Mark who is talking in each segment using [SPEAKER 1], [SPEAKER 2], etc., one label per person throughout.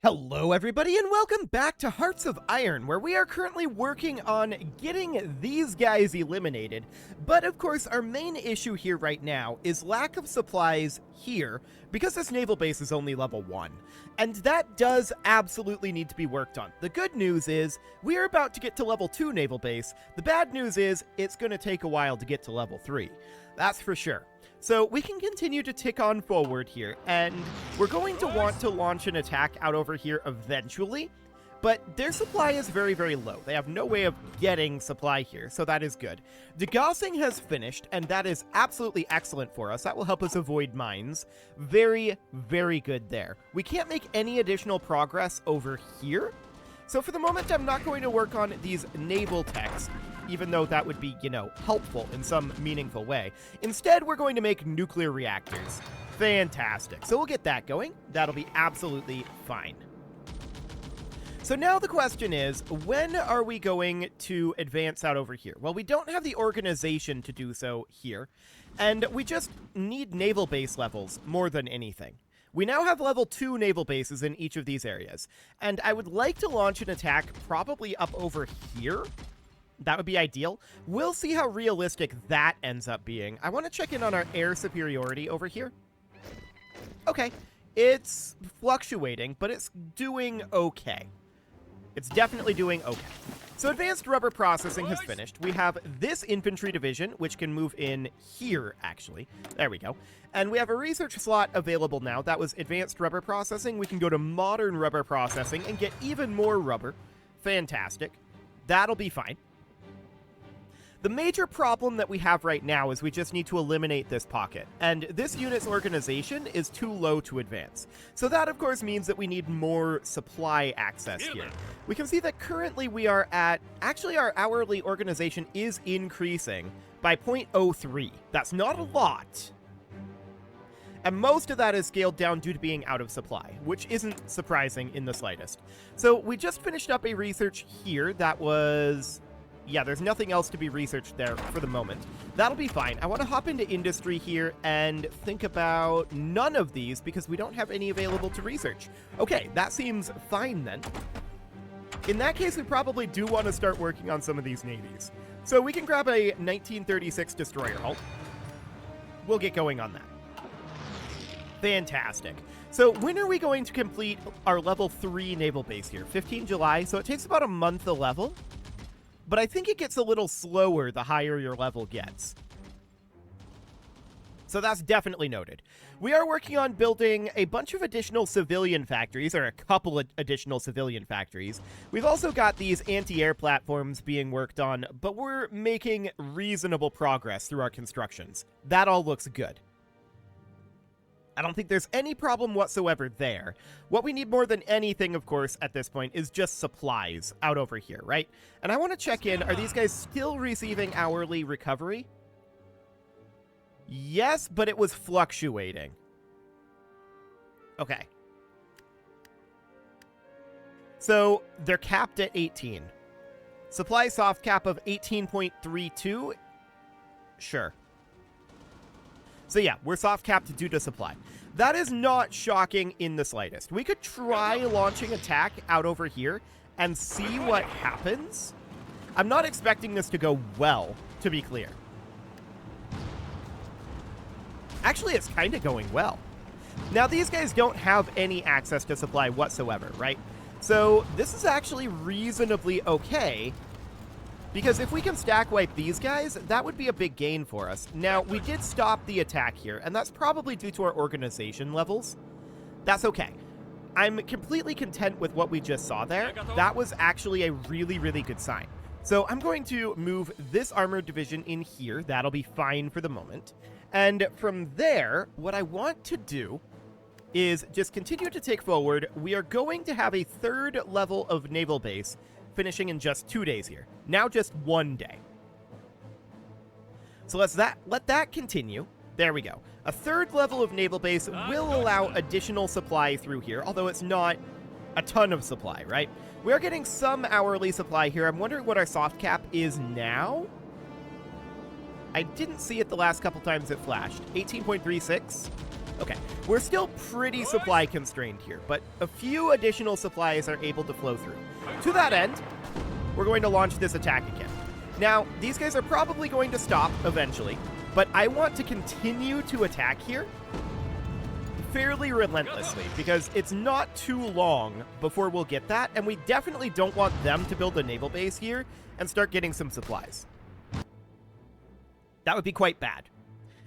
[SPEAKER 1] Hello everybody and welcome back to Hearts of Iron, where we are currently working on getting these guys eliminated. But of course our main issue here right now is lack of supplies here, because this naval base is only level 1. And that does absolutely need to be worked on. The good news is, we are about to get to level 2 naval base. The bad news is, it's going to take a while to get to level 3. That's for sure. So we can continue to tick on forward here, and we're going to want to launch an attack out over here eventually, but their supply is very, very low. They have no way of getting supply here, so that is good. Degassing has finished, and that is absolutely excellent for us. That will help us avoid mines. Very, very good there. We can't make any additional progress over here, so for the moment I'm not going to work on these naval techs, even though that would be, helpful in some meaningful way. Instead, we're going to make nuclear reactors. Fantastic. So we'll get that going. That'll be absolutely fine. So now the question is, when are we going to advance out over here? Well, we don't have the organization to do so here, and we just need naval base levels more than anything. We now have level 2 naval bases in each of these areas, and I would like to launch an attack probably up over here. That would be ideal. We'll see how realistic that ends up being. I want to check in on our air superiority over here. Okay, it's fluctuating, but it's doing okay. It's definitely doing okay. So advanced rubber processing has finished. We have this infantry division, which can move in here, actually. There we go. And we have a research slot available now. That was advanced rubber processing. We can go to modern rubber processing and get even more rubber. Fantastic. That'll be fine. The major problem that we have right now is we just need to eliminate this pocket, and this unit's organization is too low to advance. So that, of course, means that we need more supply access here. We can see that currently we are at, actually our hourly organization is increasing by 0.03. That's not a lot. And most of that is scaled down due to being out of supply, which isn't surprising in the slightest. So we just finished up a research here that was... yeah, there's nothing else to be researched there for the moment. That'll be fine. I want to hop into industry here and think about none of these because we don't have any available to research. Okay, that seems fine then. In that case, we probably do want to start working on some of these navies. So we can grab a 1936 destroyer hull. We'll get going on that. Fantastic. So when are we going to complete our level 3 naval base here? 15 July, so it takes about a month a level. But I think it gets a little slower the higher your level gets. So that's definitely noted. We are working on building a bunch of additional civilian factories, or a couple of additional civilian factories. We've also got these anti-air platforms being worked on, but we're making reasonable progress through our constructions. That all looks good. I don't think there's any problem whatsoever there. What we need more than anything, of course, at this point is just supplies out over here, right? And I want to check in, are these guys still receiving hourly recovery? Yes, but it was fluctuating. Okay. So, they're capped at 18. Supply soft cap of 18.32? Sure. So yeah, we're soft capped due to supply. That is not shocking in the slightest. We could try launching attack out over here and see what happens. I'm not expecting this to go well, to be clear. Actually, it's kind of going well. Now, these guys don't have any access to supply whatsoever, right? So this is actually reasonably okay. Because if we can stack wipe these guys, that would be a big gain for us. Now, we did stop the attack here, and that's probably due to our organization levels. That's okay. I'm completely content with what we just saw there. That was actually a really, really good sign. So I'm going to move this armored division in here. That'll be fine for the moment. And from there, what I want to do is just continue to take forward. We are going to have a 3rd level of naval base finishing in just 2 days here. Now just 1 day. So let that continue. There we go. A 3rd level of naval base will allow additional supply through here, although it's not a ton of supply, right? We are getting some hourly supply here. I'm wondering what our soft cap is now. I didn't see it the last couple times it flashed. 18.36. Okay, we're still pretty supply constrained here, but a few additional supplies are able to flow through. To that end, we're going to launch this attack again. Now, these guys are probably going to stop eventually, but I want to continue to attack here fairly relentlessly, because it's not too long before we'll get that, and we definitely don't want them to build a naval base here and start getting some supplies. That would be quite bad.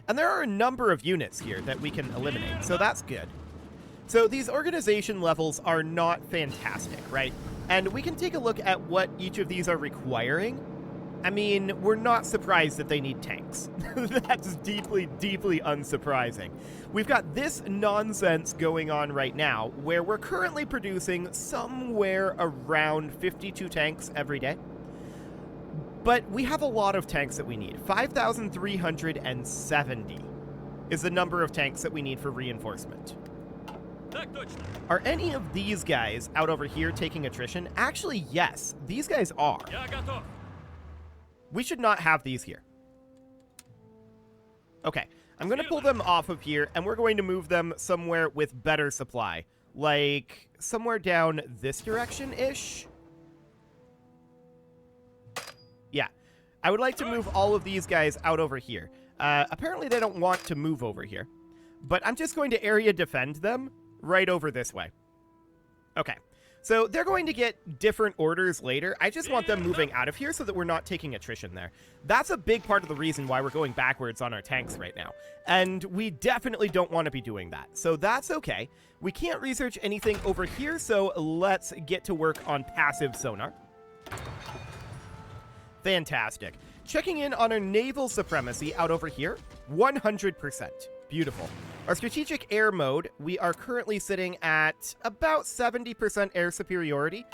[SPEAKER 1] And there are a number of units here that we can eliminate, so that's good. So these organization levels are not fantastic, right? And we can take a look at what each of these are requiring. I mean, we're not surprised that they need tanks. That's deeply, deeply unsurprising. We've got this nonsense going on right now, where we're currently producing somewhere around 52 tanks every day. But we have a lot of tanks that we need. 5,370 is the number of tanks that we need for reinforcement. Are any of these guys out over here taking attrition? Actually, yes. These guys are. We should not have these here. Okay, I'm going to pull them off of here, and we're going to move them somewhere with better supply. Like, somewhere down this direction-ish? Yeah. I would like to move all of these guys out over here. Apparently they don't want to move over here. But I'm just going to area defend them right over this way. Okay. So they're going to get different orders later. I just want them moving out of here so that we're not taking attrition there. That's a big part of the reason why we're going backwards on our tanks right now. And we definitely don't want to be doing that. So that's okay. We can't research anything over here, so let's get to work on passive sonar. Fantastic. Checking in on our naval supremacy out over here. 100%. Beautiful. Our strategic air mode, we are currently sitting at about 70% air superiority.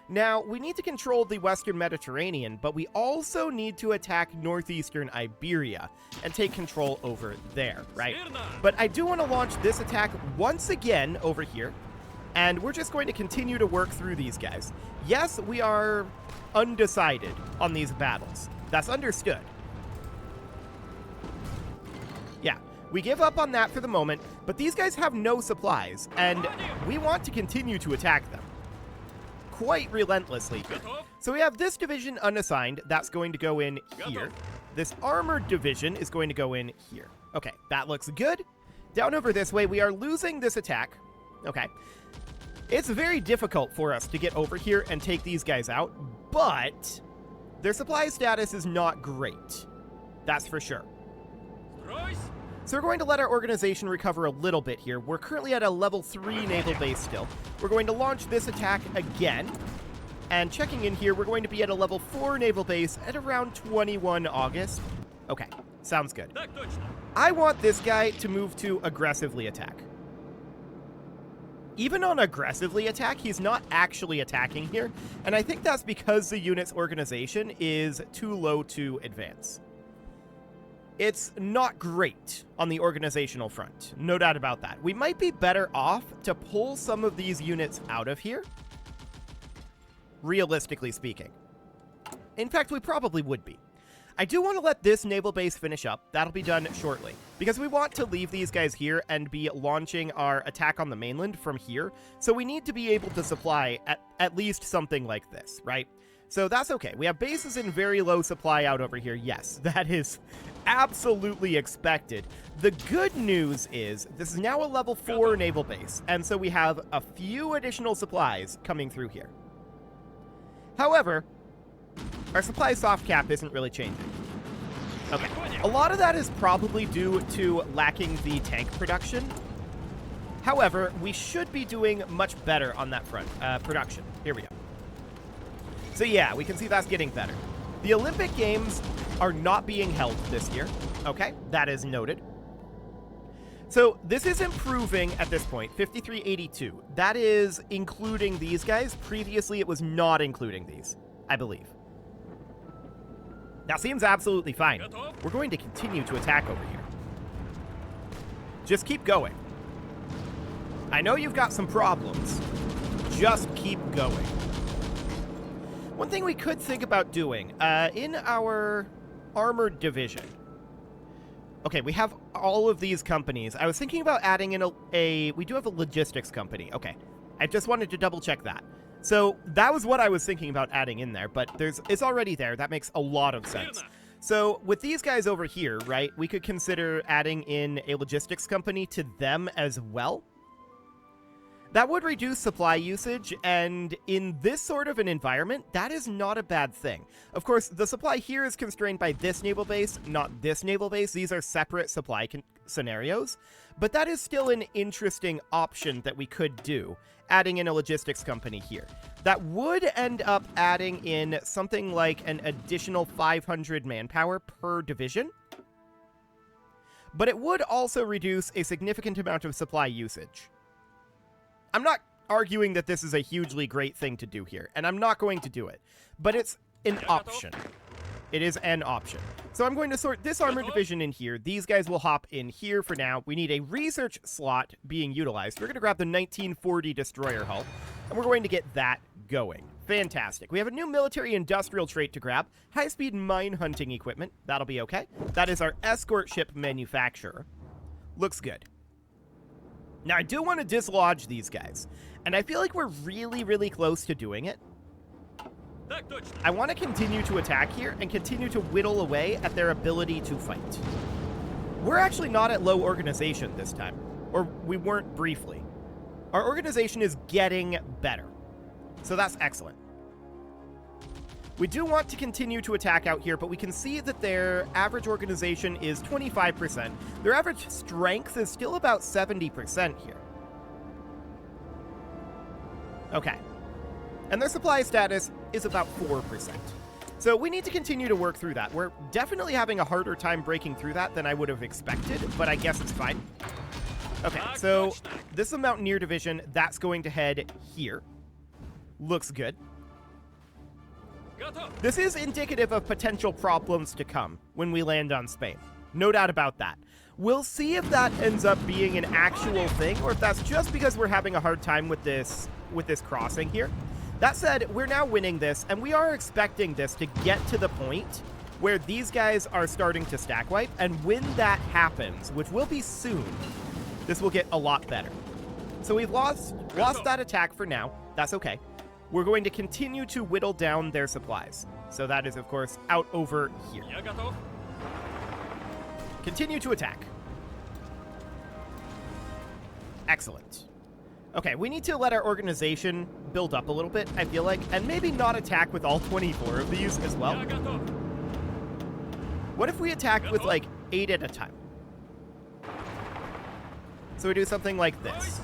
[SPEAKER 1] Now, we need to control the Western Mediterranean, but we also need to attack northeastern Iberia and take control over there, right? But I do want to launch this attack once again over here, and we're just going to continue to work through these guys. Yes, we are undecided on these battles. That's understood. Yeah. We give up on that for the moment, but these guys have no supplies, and we want to continue to attack them quite relentlessly here. So we have this division unassigned. That's going to go in here. This armored division is going to go in here. Okay, that looks good. Down over this way, we are losing this attack. Okay. It's very difficult for us to get over here and take these guys out, but their supply status is not great. That's for sure. So we're going to let our organization recover a little bit here. We're currently at a level 3 naval base still. We're going to launch this attack again. And checking in here, we're going to be at a level 4 naval base at around 21 August. Okay, sounds good. I want this guy to move to aggressively attack. Even on aggressively attack, he's not actually attacking here. And I think that's because the unit's organization is too low to advance. It's not great on the organizational front, no doubt about that. We might be better off to pull some of these units out of here, realistically speaking. In fact, we probably would be. I do want to let this naval base finish up. That'll be done shortly, because we want to leave these guys here and be launching our attack on the mainland from here, so we need to be able to supply at least something like this, right? So that's okay. We have bases in very low supply out over here. Yes, that is absolutely expected. The good news is this is now a level 4 naval base, and so we have a few additional supplies coming through here. However, our supply soft cap isn't really changing. Okay, a lot of that is probably due to lacking the tank production. However, we should be doing much better on that front. Production. Here we go. So yeah, we can see that's getting better. The Olympic Games are not being held this year. Okay, that is noted. So this is improving at this point, 5382. That is including these guys. Previously, it was not including these, I believe. That seems absolutely fine. We're going to continue to attack over here. Just keep going. I know you've got some problems. Just keep going. One thing we could think about doing, in our armored division, Okay, we have all of these companies. I was thinking about adding in we do have a logistics company. Okay, I just wanted to double check that. So that was what I was thinking about adding in there, but it's already there. That makes a lot of sense. So with these guys over here, right, we could consider adding in a logistics company to them as well. That would reduce supply usage, and in this sort of an environment, that is not a bad thing. Of course, the supply here is constrained by this naval base, not this naval base. These are separate supply scenarios, but that is still an interesting option that we could do, adding in a logistics company here. That would end up adding in something like an additional 500 manpower per division, but it would also reduce a significant amount of supply usage. I'm not arguing that this is a hugely great thing to do here, and I'm not going to do it, but it's an option. It is an option. So I'm going to sort this armored division in here. These guys will hop in here for now. We need a research slot being utilized. We're going to grab the 1940 destroyer hull, and we're going to get that going. Fantastic. We have a new military industrial trait to grab. High-speed mine hunting equipment. That'll be okay. That is our escort ship manufacturer. Looks good. Now, I do want to dislodge these guys, and I feel like we're really, really close to doing it. I want to continue to attack here and continue to whittle away at their ability to fight. We're actually not at low organization this time, or we weren't briefly. Our organization is getting better, so that's excellent. We do want to continue to attack out here, but we can see that their average organization is 25%. Their average strength is still about 70% here. Okay. And their supply status is about 4%. So we need to continue to work through that. We're definitely having a harder time breaking through that than I would have expected, but I guess it's fine. Okay, so this is a Mountaineer division. That's going to head here. Looks good. This is indicative of potential problems to come when we land on Spain. No doubt about that. We'll see if that ends up being an actual thing, or if that's just because we're having a hard time with this crossing here. That said, we're now winning this, and we are expecting this to get to the point where these guys are starting to stack wipe, and when that happens, which will be soon, this will get a lot better. So we've lost that attack for now. That's okay. We're going to continue to whittle down their supplies. So that is, of course, out over here. Continue to attack. Excellent. Okay, we need to let our organization build up a little bit, I feel like, and maybe not attack with all 24 of these as well. What if we attack with, like, 8 at a time? So we do something like this.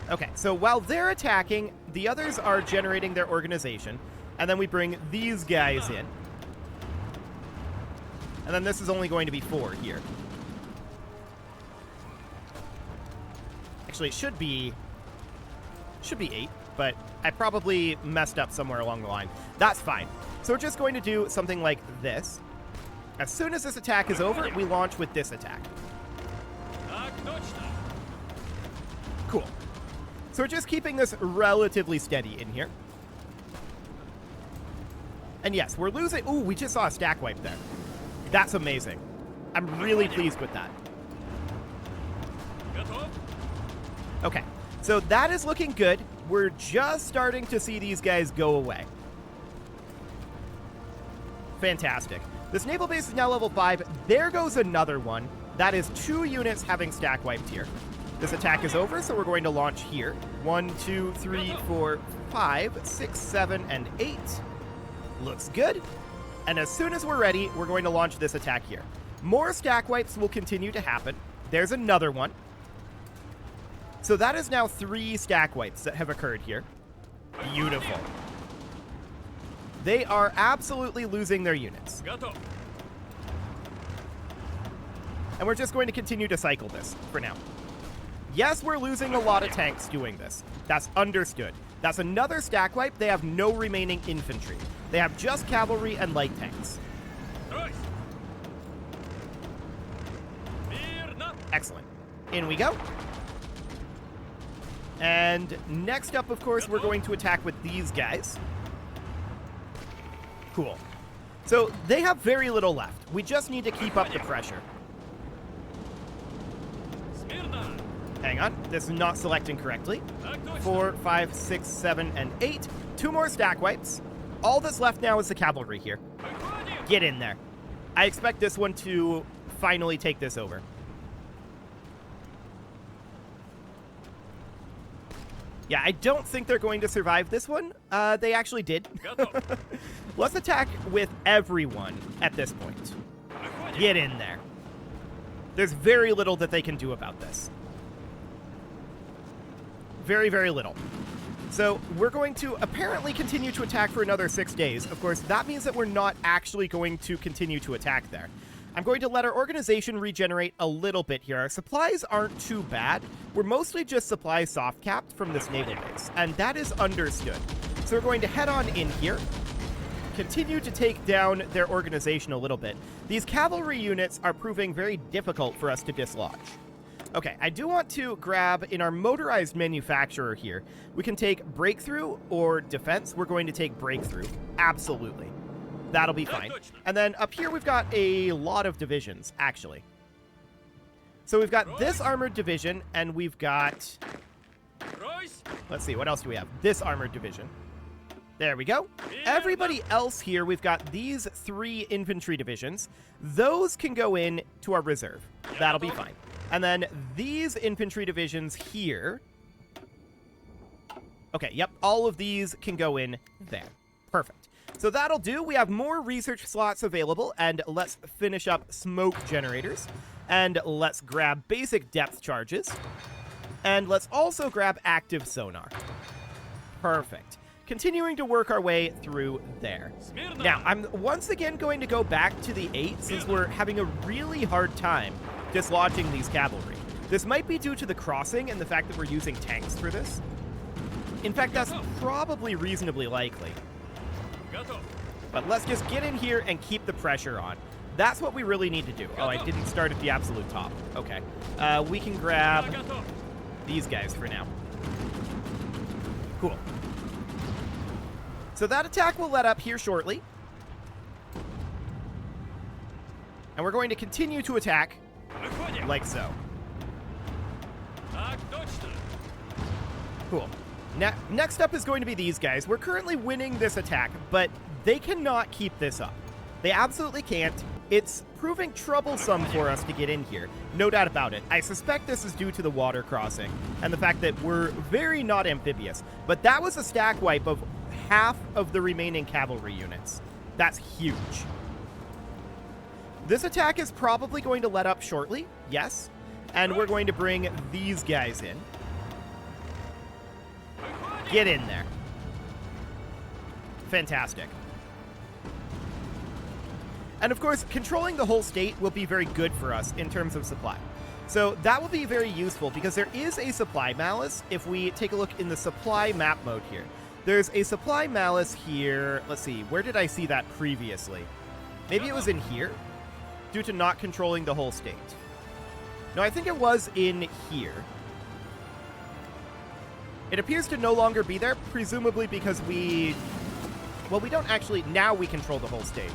[SPEAKER 1] Okay, so while they're attacking, the others are generating their organization, and then we bring these guys in. And then this is only going to be 4 here. Actually, it should be 8, but I probably messed up somewhere along the line. That's fine. So we're just going to do something like this. As soon as this attack is over, we launch with this attack. Cool. So we're just keeping this relatively steady in here. And yes, we're losing... Ooh, we just saw a stack wipe there. That's amazing. I'm really pleased with that. Okay, so that is looking good. We're just starting to see these guys go away. Fantastic. This naval base is now level 5. There goes another one. That is 2 units having stack wiped here. This attack is over, so we're going to launch here. 1, 2, 3, 4, 5, 6, 7, and 8. Looks good. And as soon as we're ready, we're going to launch this attack here. More stack wipes will continue to happen. There's another one. So that is now 3 stack wipes that have occurred here. Beautiful. They are absolutely losing their units. And we're just going to continue to cycle this for now. Yes, we're losing a lot of tanks doing this. That's understood. That's another stack wipe. They have no remaining infantry. They have just cavalry and light tanks. Excellent. In we go. And next up, of course, we're going to attack with these guys. Cool. So they have very little left. We just need to keep up the pressure. Hang on, this is not selecting correctly. 4, 5, 6, 7, and 8. 2 more stack wipes. All that's left now is the cavalry here. Get in there. I expect this one to finally take this over. Yeah, I don't think they're going to survive this one. They actually did. Let's attack with everyone at this point. Get in there. There's very little that they can do about this. Very, very little. So we're going to apparently continue to attack for another 6 days. Of course, that means that we're not actually going to continue to attack there. I'm going to let our organization regenerate a little bit here. Our supplies aren't too bad. We're mostly just supply soft-capped from this naval base, and that is understood. So we're going to head on in here, continue to take down their organization a little bit. These cavalry units are proving very difficult for us to dislodge. Okay, I do want to grab in our motorized manufacturer here. We can take breakthrough or defense. We're going to take breakthrough. Absolutely. That'll be fine. And then up here we've got a lot of divisions, actually. So we've got this armored division, and we've got... Let's see, what else do we have? This armored division. There we go. Everybody else here, we've got these 3 infantry divisions. Those can go in to our reserve. That'll be fine. And then these infantry divisions here. Okay, yep, all of these can go in there. Perfect. So that'll do. We have more research slots available, and let's finish up smoke generators. And let's grab basic depth charges. And let's also grab active sonar. Perfect. Continuing to work our way through there. Now, I'm once again going to go back to the 8 since we're having a really hard time dislodging these cavalry. This might be due to the crossing and the fact that we're using tanks for this. In fact, that's probably reasonably likely. But let's just get in here and keep the pressure on. That's what we really need to do. Oh, I didn't start at the absolute top. Okay. We can grab these guys for now. Cool. So that attack will let up here shortly. And we're going to continue to attack like so. Cool. Next up is going to be these guys. We're currently winning this attack, but they cannot keep this up. They absolutely can't. It's proving troublesome for us to get in here. No doubt about it. I suspect this is due to the water crossing and the fact that we're very not amphibious. But that was a stack wipe of half of the remaining cavalry units. That's huge. This attack is probably going to let up shortly, yes. And we're going to bring these guys in. Get in there. Fantastic. And of course, controlling the whole state will be very good for us in terms of supply. So that will be very useful because there is a supply malice if we take a look in the supply map mode here. There's a supply malice here. Let's see, where did I see that previously? Maybe it was in here, due to not controlling the whole state. No, I think it was in here. It appears to no longer be there, presumably because we don't actually, now we control the whole state.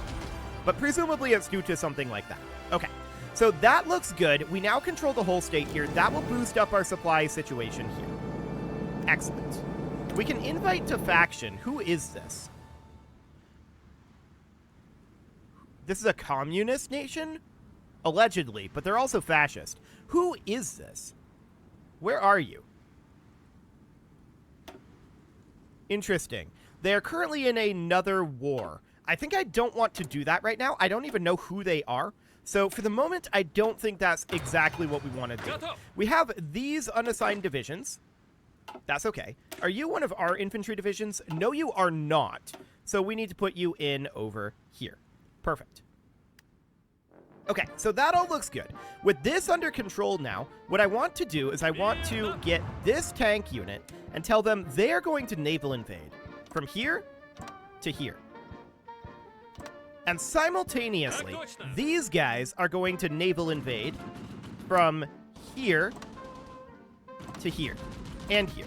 [SPEAKER 1] But presumably it's due to something like that. Okay, so that looks good. We now control the whole state here. That will boost up our supply situation here. Excellent. We can invite to faction. Who is this? This is a communist nation? Allegedly, but they're also fascist. Who is this? Where are you? Interesting. They are currently in another war. I think I don't want to do that right now. I don't even know who they are. So for the moment, I don't think that's exactly what we want to do. We have these unassigned divisions. That's okay. Are you one of our infantry divisions? No, you are not. So we need to put you in over here. Perfect. Okay, so that all looks good. With this under control now, what I want to do is I want to get this tank unit and tell them they are going to naval invade from here to here. And simultaneously, these guys are going to naval invade from here to here and here.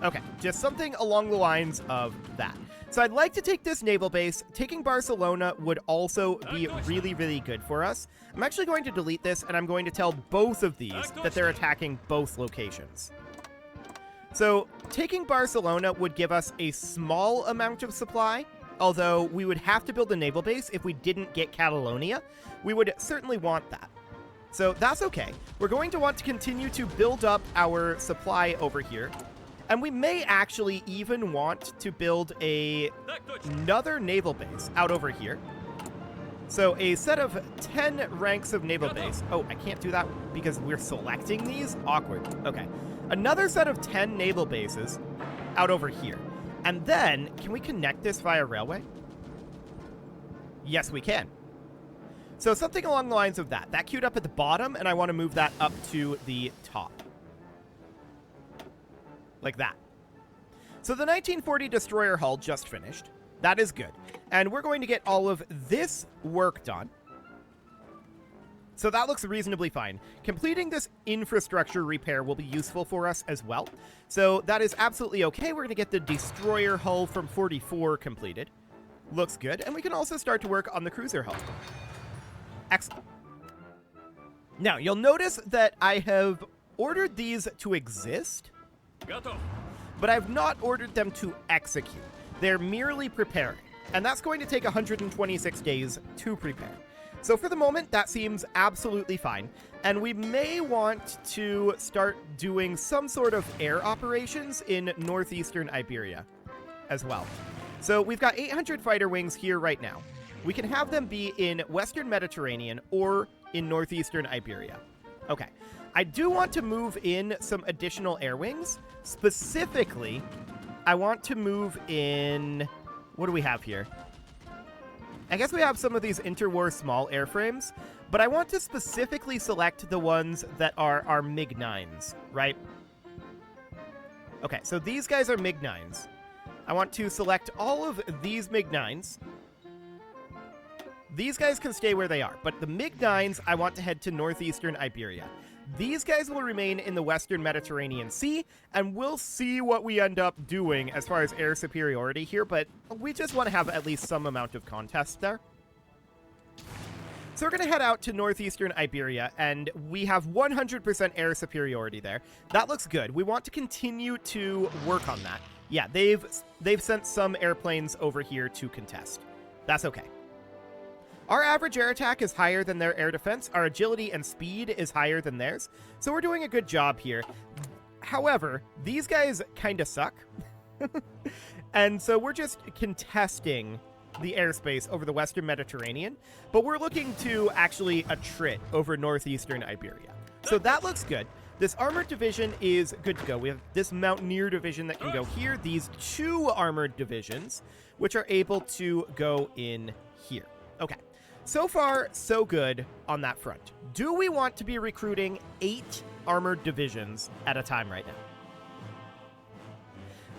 [SPEAKER 1] Okay, just something along the lines of that. So I'd like to take this naval base. Taking Barcelona would also be really, really good for us. I'm actually going to delete this, and I'm going to tell both of these that they're attacking both locations. So taking Barcelona would give us a small amount of supply, although we would have to build a naval base if we didn't get Catalonia. We would certainly want that. So that's okay. We're going to want to continue to build up our supply over here. And we may actually even want to build another naval base out over here. So a set of 10 ranks of naval base. Oh, I can't do that because we're selecting these? Awkward. Okay. Another set of 10 naval bases out over here. And then, can we connect this via railway? Yes, we can. So something along the lines of that. That queued up at the bottom, and I want to move that up to the top. Like that. So the 1940 destroyer hull just finished. That is good. And we're going to get all of this work done. So that looks reasonably fine. Completing this infrastructure repair will be useful for us as well. So that is absolutely okay. We're going to get the destroyer hull from 44 completed. Looks good. And we can also start to work on the cruiser hull. Excellent. Now, you'll notice that I have ordered these to exist, but I've not ordered them to execute. They're merely preparing, and that's going to take 126 days to prepare. So for the moment, that seems absolutely fine, and we may want to start doing some sort of air operations in northeastern Iberia as well. So we've got 800 fighter wings here right now. We can have them be in Western Mediterranean or in northeastern Iberia. Okay. I do want to move in some additional air wings. Specifically, I want to move in... What do we have here? I guess we have some of these interwar small airframes, but I want to specifically select the ones that are our MiG-9s, right? Okay, so these guys are MiG-9s. I want to select all of these MiG-9s. These guys can stay where they are, but the MiG-9s, I want to head to northeastern Iberia. These guys will remain in the Western Mediterranean Sea, and we'll see what we end up doing as far as air superiority here, but we just want to have at least some amount of contest there. So we're going to head out to northeastern Iberia, and we have 100% air superiority there. That looks good. We want to continue to work on that. Yeah, they've sent some airplanes over here to contest. That's okay. Our average air attack is higher than their air defense. Our agility and speed is higher than theirs. So we're doing a good job here. However, these guys kind of suck. And so we're just contesting the airspace over the Western Mediterranean. But we're looking to actually attrit over northeastern Iberia. So that looks good. This armored division is good to go. We have this Mountaineer division that can go here. These 2 armored divisions, which are able to go in here. Okay. So far, so good on that front. Do we want to be recruiting 8 armored divisions at a time right now?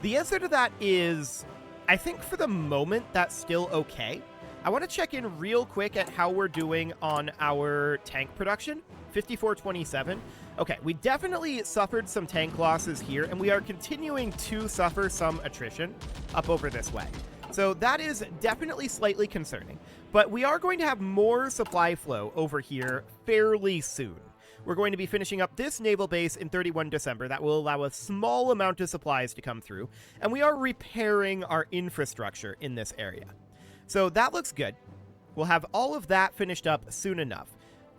[SPEAKER 1] The answer to that is, I think for the moment, that's still okay. I want to check in real quick at how we're doing on our tank production. 5427. Okay, we definitely suffered some tank losses here, and we are continuing to suffer some attrition up over this way. So that is definitely slightly concerning. But we are going to have more supply flow over here fairly soon. We're going to be finishing up this naval base in 31 December. That will allow a small amount of supplies to come through. And we are repairing our infrastructure in this area. So that looks good. We'll have all of that finished up soon enough.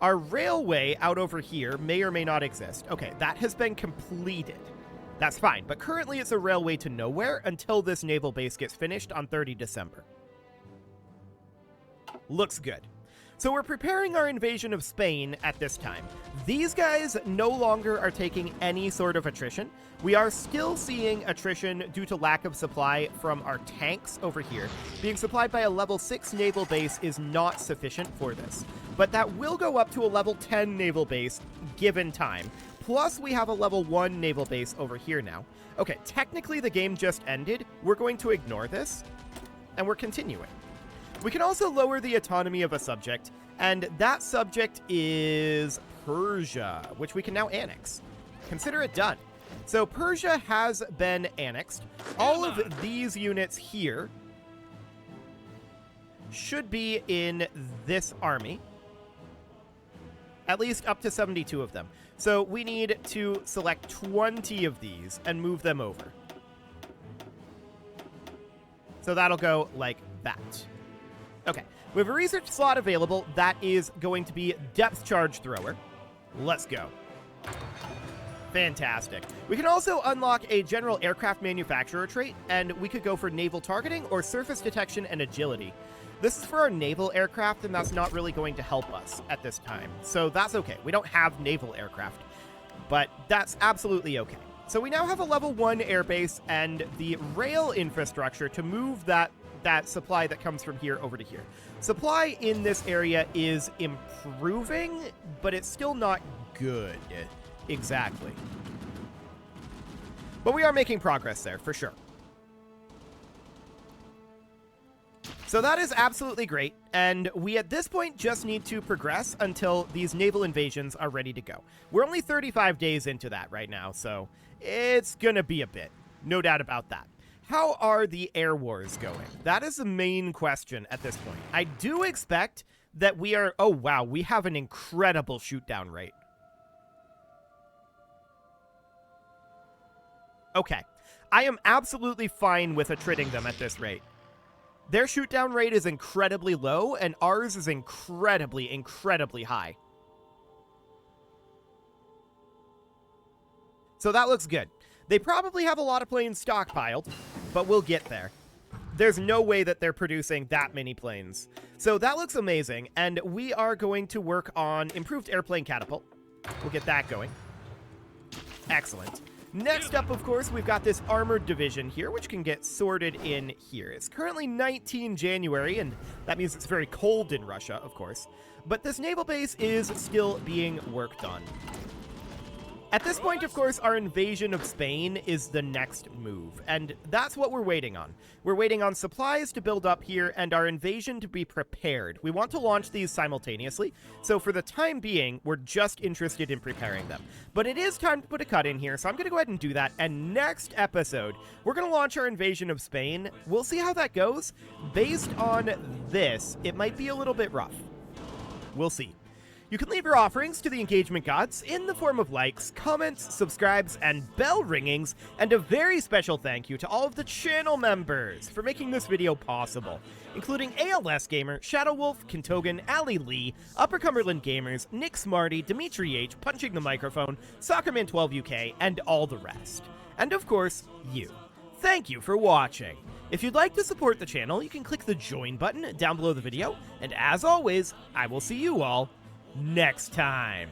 [SPEAKER 1] Our railway out over here may or may not exist. Okay, that has been completed. That's fine, but currently it's a railway to nowhere until this naval base gets finished on 30 December. Looks good. So we're preparing our invasion of Spain at this time. These guys no longer are taking any sort of attrition. We are still seeing attrition due to lack of supply from our tanks over here. Being supplied by a level 6 naval base is not sufficient for this, but that will go up to a level 10 naval base given time. Plus, we have a level 1 naval base over here now. Okay, technically the game just ended. We're going to ignore this, and we're continuing. We can also lower the autonomy of a subject, and that subject is Persia, which we can now annex. Consider it done. So Persia has been annexed. All of these units here should be in this army. At least up to 72 of them. So we need to select 20 of these and move them over. So that'll go like that. Okay, we have a research slot available. That is going to be depth charge thrower. Let's go. Fantastic. We can also unlock a general aircraft manufacturer trait, and we could go for naval targeting or surface detection and agility. This is for our naval aircraft, and that's not really going to help us at this time. So that's okay. We don't have naval aircraft, but that's absolutely okay. So we now have a level 1 airbase and the rail infrastructure to move that supply that comes from here over to here. Supply in this area is improving, but it's still not good. Exactly. But we are making progress there, for sure. So that is absolutely great, and we at this point just need to progress until these naval invasions are ready to go. We're only 35 days into that right now, so it's gonna be a bit. No doubt about that. How are the air wars going? That is the main question at this point. I do expect that we are... Oh, wow, we have an incredible shoot-down rate. Okay, I am absolutely fine with attriting them at this rate. Their shoot-down rate is incredibly low, and ours is incredibly, incredibly high. So that looks good. They probably have a lot of planes stockpiled, but we'll get there. There's no way that they're producing that many planes. So that looks amazing, and we are going to work on improved airplane catapult. We'll get that going. Excellent. Next up, of course, we've got this armored division here, which can get sorted in here. It's currently 19 January, and that means it's very cold in Russia, of course. But this naval base is still being worked on. At this point, of course, our invasion of Spain is the next move, and that's what we're waiting on. We're waiting on supplies to build up here and our invasion to be prepared. We want to launch these simultaneously, so for the time being, we're just interested in preparing them. But it is time to put a cut in here, so I'm going to go ahead and do that, and next episode, we're going to launch our invasion of Spain. We'll see how that goes. Based on this, it might be a little bit rough. We'll see. You can leave your offerings to the engagement gods in the form of likes, comments, subscribes, and bell ringings, and a very special thank you to all of the channel members for making this video possible, including ALS Gamer, Shadow Wolf, Kintogan, Ali Lee, Upper Cumberland Gamers, Nick Smarty, Dimitri H, Punching the Microphone, Soccerman12UK, and all the rest. And of course, you. Thank you for watching. If you'd like to support the channel, you can click the join button down below the video, and as always, I will see you all next time.